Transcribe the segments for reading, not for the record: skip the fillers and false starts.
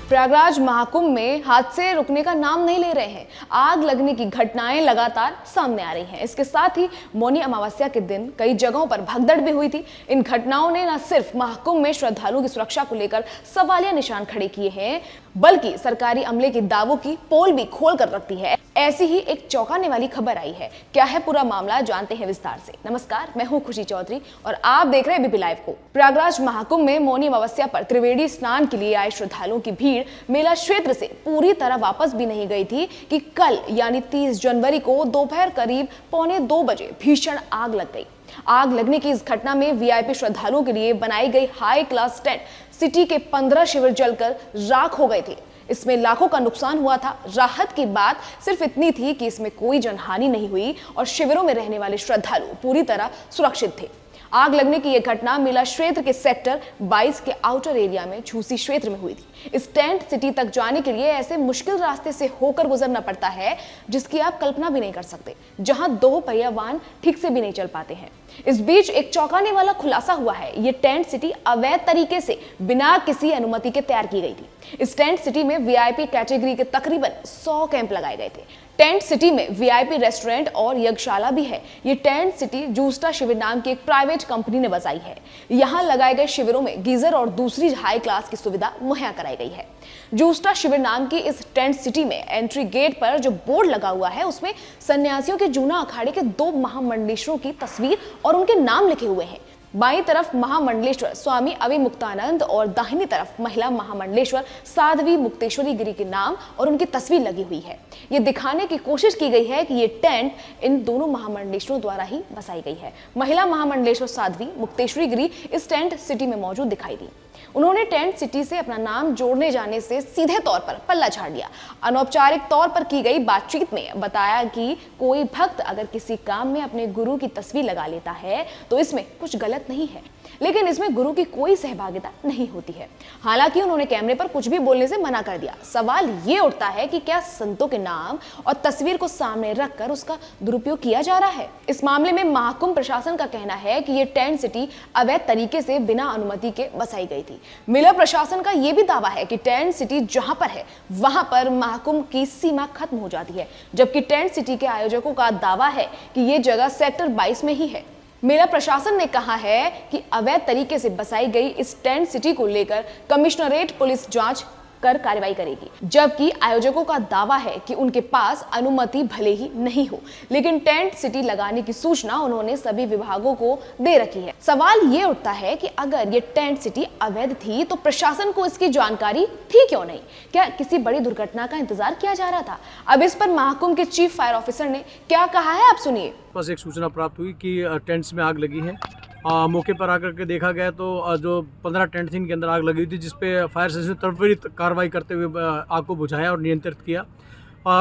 प्रयागराज महाकुंभ में हादसे रुकने का नाम नहीं ले रहे हैं। आग लगने की घटनाएं लगातार सामने आ रही हैं। इसके साथ ही मौनी अमावस्या के दिन कई जगहों पर भगदड़ भी हुई थी। इन घटनाओं ने न सिर्फ महाकुंभ में श्रद्धालुओं की सुरक्षा को लेकर सवालिया निशान खड़े किए हैं, बल्कि सरकारी अमले के दावों की पोल भी खोल कर रखती है। ऐसी ही एक चौंकाने वाली खबर आई है। क्या है पूरा मामला, जानते हैं विस्तार से। नमस्कार, मैं हूं खुशी चौधरी और आप देख रहे हैं एबीपी लाइव को। प्रयागराज महाकुंभ में मौनी अमावस्या पर त्रिवेणी स्नान के लिए आए श्रद्धालुओं की भीड़ मेला क्षेत्र से पूरी तरह वापस भी नहीं गई थी कि कल यानी 30 जनवरी को दोपहर करीब 1:45 बजे भीषण आग लग गई। आग लगने की इस घटना में वीआईपी श्रद्धालुओं के लिए बनाई गई हाई क्लास टेंट सिटी के 15 शिविर जलकर राख हो गए थे। इसमें लाखों का नुकसान हुआ था। राहत की बात सिर्फ इतनी थी कि इसमें कोई जनहानि नहीं हुई और शिविरों में रहने वाले श्रद्धालु पूरी तरह सुरक्षित थे। आग लगने की यह घटना मेला क्षेत्र के सेक्टर 22 के आउटर एरिया में झूसी क्षेत्र में हुई थी। इस टेंट सिटी तक जाने के लिए ऐसे मुश्किल रास्ते से होकर गुजरना पड़ता है जिसकी आप कल्पना भी नहीं कर सकते, जहां 2 पहिया वाहन ठीक से भी नहीं चल पाते हैं। इस बीच एक चौंकाने वाला खुलासा हुआ है। ये टेंट सिटी अवैध तरीके से बिना किसी अनुमति के तैयार की गई थी। इस टेंट सिटी में वीआईपी कैटेगरी के तकरीबन 100 कैंप लगाए गए थे। टेंट सिटी में वीआईपी रेस्टोरेंट और यज्ञशाला भी है। ये टेंट सिटी जूस्टा शिविर नाम की एक प्राइवेट कंपनी ने बसाई है। यहाँ लगाए गए शिविरों में गीजर और दूसरी हाई क्लास की सुविधा मुहैया कराई गई है। जूस्टा शिविर नाम की इस टेंट सिटी में एंट्री गेट पर जो बोर्ड लगा हुआ है उसमें सन्यासियों के जूना अखाड़े के 2 महामंडलेश्वरों की तस्वीर और उनके नाम लिखे हुए हैं। बाईं तरफ महामंडलेश्वर स्वामी अविमुक्तानंद और दाहिनी तरफ महिला महामंडलेश्वर साध्वी मुक्तेश्वरी गिरी के नाम और उनकी तस्वीर लगी हुई है। ये दिखाने की कोशिश की गई है कि ये टेंट इन दोनों महामंडलेश्वरों द्वारा ही बसाई गई है। महिला महामंडलेश्वर साध्वी मुक्तेश्वरी गिरी इस टेंट सिटी में मौजूद दिखाई दी। उन्होंने टेंट सिटी से अपना नाम जोड़ने जाने से सीधे तौर पर पल्ला झाड़ दिया। अनौपचारिक तौर पर की गई बातचीत में बताया कि कोई भक्त अगर किसी काम में अपने गुरु की तस्वीर लगा लेता है तो इसमें कुछ गलत नहीं है, लेकिन इसमें गुरु की कोई सहभागिता नहीं होती है। हालांकि उन्होंने कैमरे पर कुछ भी बोलने से मना कर दिया। सवाल ये उठता है कि क्या संतों के नाम और तस्वीर को सामने रखकर उसका दुरुपयोग किया जा रहा है। इस मामले में महाकुंभ प्रशासन का कहना है कि ये टेंट सिटी अवैध तरीके से बिना अनुमति के बसाई गई थी। मेला प्रशासन का यह भी दावा है कि टेंट सिटी जहां पर है वहां पर महाकुंभ की सीमा खत्म हो जाती है, जबकि टेंट सिटी के आयोजकों का दावा है कि यह जगह सेक्टर 22 में ही है। मेला प्रशासन ने कहा है कि अवैध तरीके से बसाई गई इस टेंट सिटी को लेकर कमिश्नरेट पुलिस जांच कर कार्रवाई करेगी, जबकि आयोजकों का दावा है कि उनके पास अनुमति भले ही नहीं हो, लेकिन टेंट सिटी लगाने की सूचना उन्होंने सभी विभागों को दे रखी है। सवाल ये उठता है कि अगर ये टेंट सिटी अवैध थी तो प्रशासन को इसकी जानकारी थी क्यों नहीं? क्या किसी बड़ी दुर्घटना का इंतजार किया जा रहा था? अब इस पर महाकुंभ के चीफ फायर ऑफिसर ने क्या कहा है, आप सुनिए। बस एक सूचना प्राप्त हुई कि टेंट्स में आग लगी है। मौके पर आकर के देखा गया तो जो 15 टेंट थी इनके अंदर आग लगी थी, जिसपे फायर सर्विस ने त्वरित कार्रवाई करते हुए आग को बुझाया और नियंत्रित किया।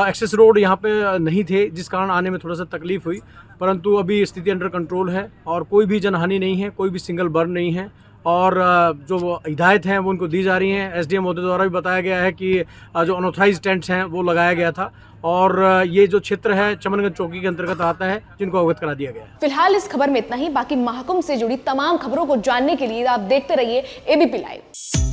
एक्सेस रोड यहाँ पे नहीं थे, जिस कारण आने में थोड़ा सा तकलीफ हुई, परंतु अभी स्थिति अंडर कंट्रोल है और कोई भी जनहानि नहीं है, कोई भी सिंगल बर्न नहीं है और जो हिदायत हैं वो उनको दी जा रही हैं। एसडीएम महोदय द्वारा भी बताया गया है कि जो अनऑथराइज्ड टेंट्स हैं वो लगाया गया था और ये जो क्षेत्र है चमनगंज चौकी के अंतर्गत आता है, जिनको अवगत करा दिया गया है। फिलहाल इस खबर में इतना ही। बाकी महाकुंभ से जुड़ी तमाम खबरों को जानने के लिए आप देखते रहिए एबीपी लाइव।